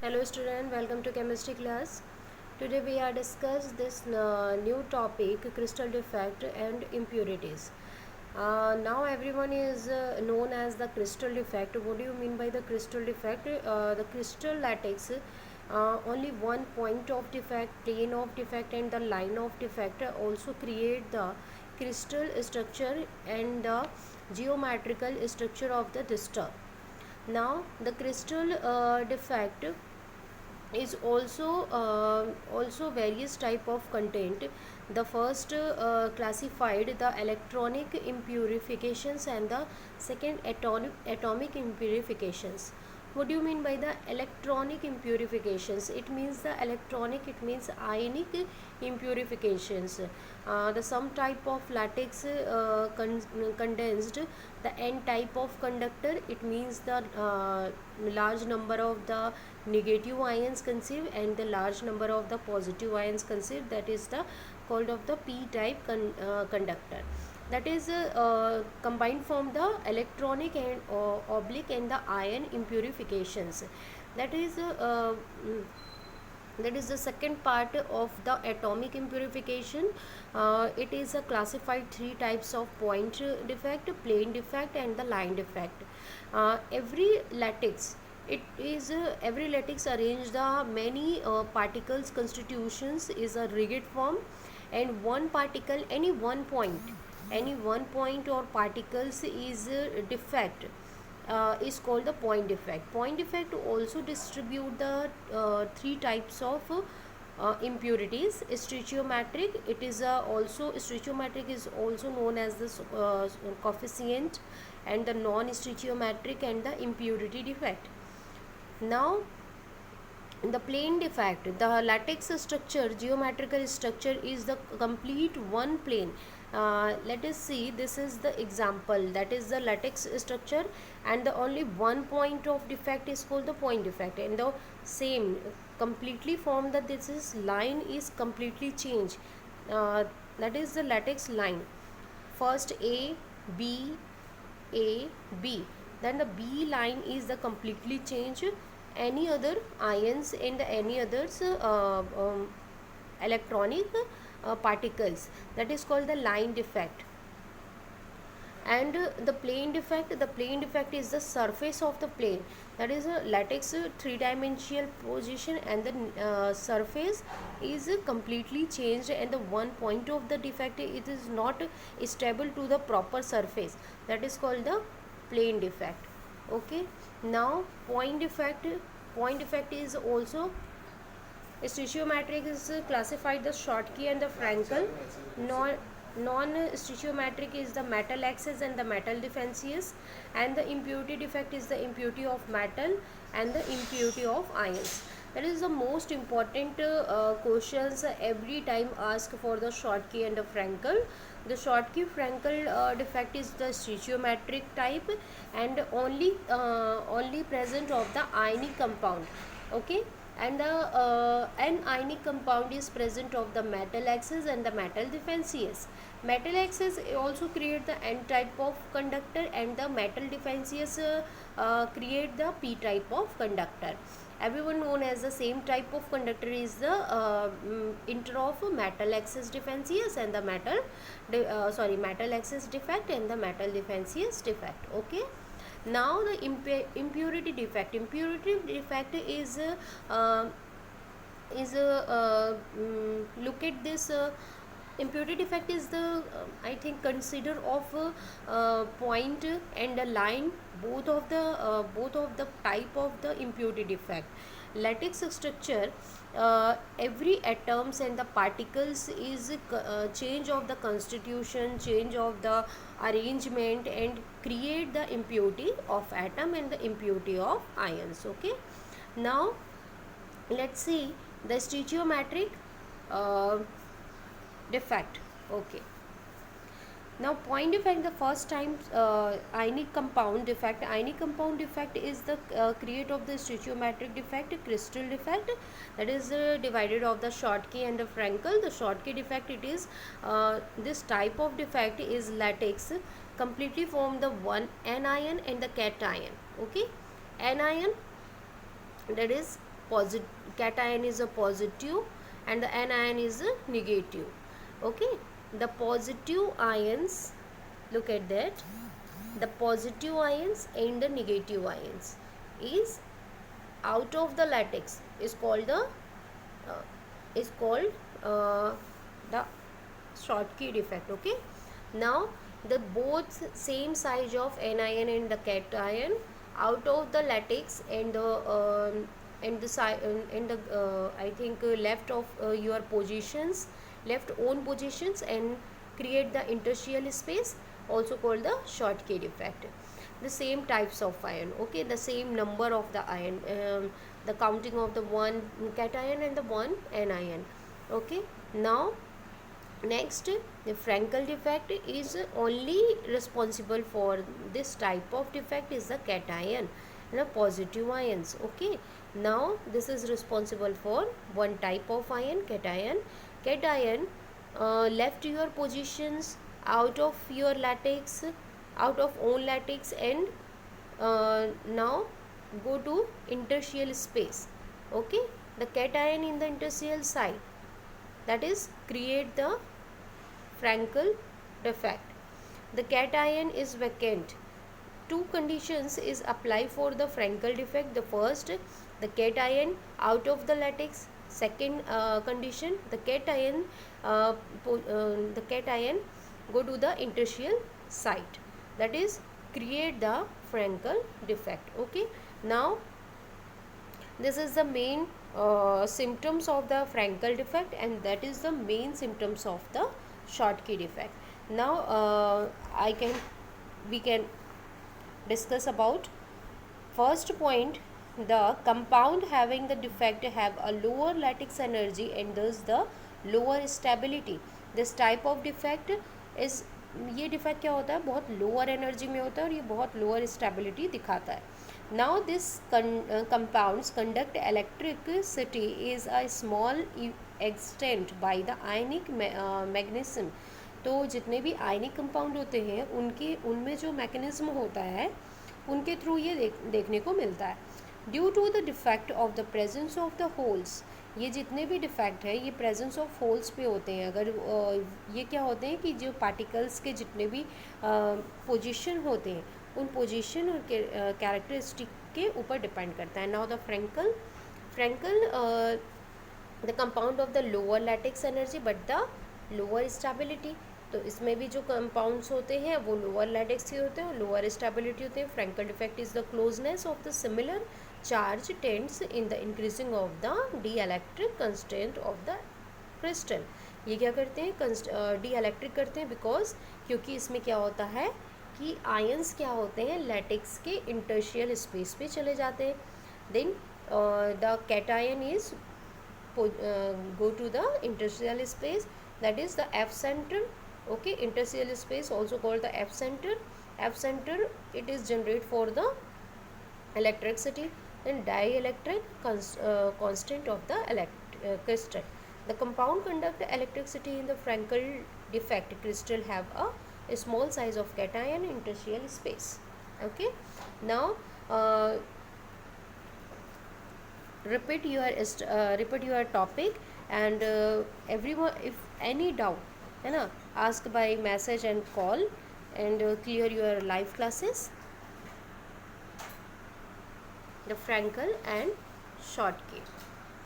Hello student, welcome to chemistry class. Today we are discuss this new topic, crystal defect and impurities. Now everyone is known as the crystal defect. What do you mean by the crystal defect? The crystal lattice, only one point of defect, plane of defect and the line of defect also create the crystal structure and the geometrical structure of the crystal. Now the crystal defect is also various type of content. The first classified the electronic impurifications and the second atomic impurifications. What do you mean by the electronic impurifications? It means the electronic, it means ionic impurifications. The some type of latex condensed the n type of conductor. It means the large number of the negative ions conceived and the large number of the positive ions conceived, that is the called of the p type conductor. That is combined from the electronic and oblique and the ion impurifications. That is that is the second part of the atomic impurification. It is classified three types of point defect, plane defect and the line defect. Every lattice, it is every lattice arranged the many particles constitutions is a rigid form, and one particle, any one point or particles is defect, is called the point defect. Point defect also distribute the three types of impurities. Stoichiometric, it is also stoichiometric is also known as the coefficient, and the non-stoichiometric and the impurity defect. Now the plane defect, the lattice structure, geometrical structure is the complete one plane. Let us see, this is the example, that is the lattice structure, and the only one point of defect is called the point defect, and the same completely form that this is line is completely changed. That is the lattice line. First a b a b, then the b line is the completely changed. Any other ions and any others electronic particles, that is called the line defect. And the plane defect is the surface of the plane, that is a lattice three-dimensional position, and the surface is completely changed, and the one point of the defect, it is not stable to the proper surface, that is called the plane defect. Okay, now point defect is also stoichiometric, is classified the Schottky and the Frankel. Non-stoichiometric is the metal axis and the metal differentials, and the impurity defect is the impurity of metal and the impurity of ions. That is the most important questions every time asked for the Schottky and the Frankel. The Schottky-Frankel defect is the stoichiometric type and only present of the ionic compound. Okay, and the anionic compound is present of the metal axis and the metal differentials. Metal axis also create the n type of conductor, and the metal differentials create the p type of conductor. Everyone known as the same type of conductor is the inter of metal axis differentials and the metal axis defect and the metal differentials defect. Okay, now the impurity defect look at this. Impurity defect is the I think consider of point and a line, both of the type of the impurity defect. Lattice structure, every atoms and the particles is change of the constitution, change of the arrangement, and create the impurity of atom and the impurity of ions. Okay, now let's see the stoichiometric defect. Okay, now point defect, the first time ionic compound defect is the create of the stoichiometric defect, crystal defect, that is divided of the Schottky and the Frankel. The Schottky defect, it is this type of defect is lattice completely form the anion and the cation. Okay, anion, that is cation is a positive and the anion is a negative. Okay, the positive ions, look at that, the positive ions and the negative ions is out of the lattice is called the uh, is called the Schottky defect. Okay, now the both same size of anion and the cation out of the lattice and the side and the I think left of your positions, left own positions, and create the interstitial space, also called the Schottky defect. The same types of ion, okay, the same number of the ion, the counting of the one cation and the one anion. Okay, now next, the Frankel defect is only responsible for this type of defect is the cation, the positive ions. Okay, now this is responsible for one type of ion, cation. Cation left your positions out of your lattice, out of own lattice, and now go to interstitial space. Okay, the cation in the interstitial side, that is create the Frankel defect. The cation is vacant. Two conditions is apply for the Frankel defect. The first, the cation out of the lattice. Second condition, the cation go to the interstitial site. That is create the Frankel defect. Okay. Now this is the main symptoms of the Frankel defect, and that is the main symptoms of the Schottky defect. Now we can discuss about first point. The compound having the defect have a lower lattice energy and thus the lower stability. This type of defect is, ये defect क्या होता है, बहुत lower energy में होता है और ये बहुत लोअर स्टेबिलिटी दिखाता है. Now this compounds conduct electricity is a small extent by the ionic mechanism. तो जितने भी आयनिक कंपाउंड होते हैं उनमें जो मैकेनिज्म होता है उनके थ्रू ये देखने को मिलता है. Due to the defect of the presence of the holes, ये जितने भी डिफेक्ट है ये प्रेजेंस ऑफ होल्स पे होते हैं. अगर ये क्या होते हैं कि जो पार्टिकल्स के जितने भी पोजीशन होते हैं उन पोजीशन और कैरेक्टरिस्टिक के ऊपर डिपेंड करता है. Now the Frenkel the compound of the lower lattice energy but the lower stability. तो इसमें भी जो कंपाउंड्स होते हैं वो लोअर लैटिक्स के होते हैं और लोअर स्टेबिलिटी होते हैं. Frenkel defect is the closeness of the similar charge tends in the increasing of the dielectric constant of the crystal. ये क्या करते हैं, डी इलेक्ट्रिक करते हैं बिकॉज क्योंकि इसमें क्या होता है कि आयंस क्या होते हैं लैटिक्स के इंटरशियल स्पेस पे चले जाते हैं. Then the cation is go to the interstitial space, that is the F center. Okay, interstitial space also called the F center. F center, it is generate for the electricity and dielectric constant of the crystal. The compound conduct electricity in the Frankel defect crystal have a small size of cation interstitial space. Okay, now repeat your topic, and everyone, if any doubt है ना, ask by message and call, and clear your live classes. The Frankel and Schottky.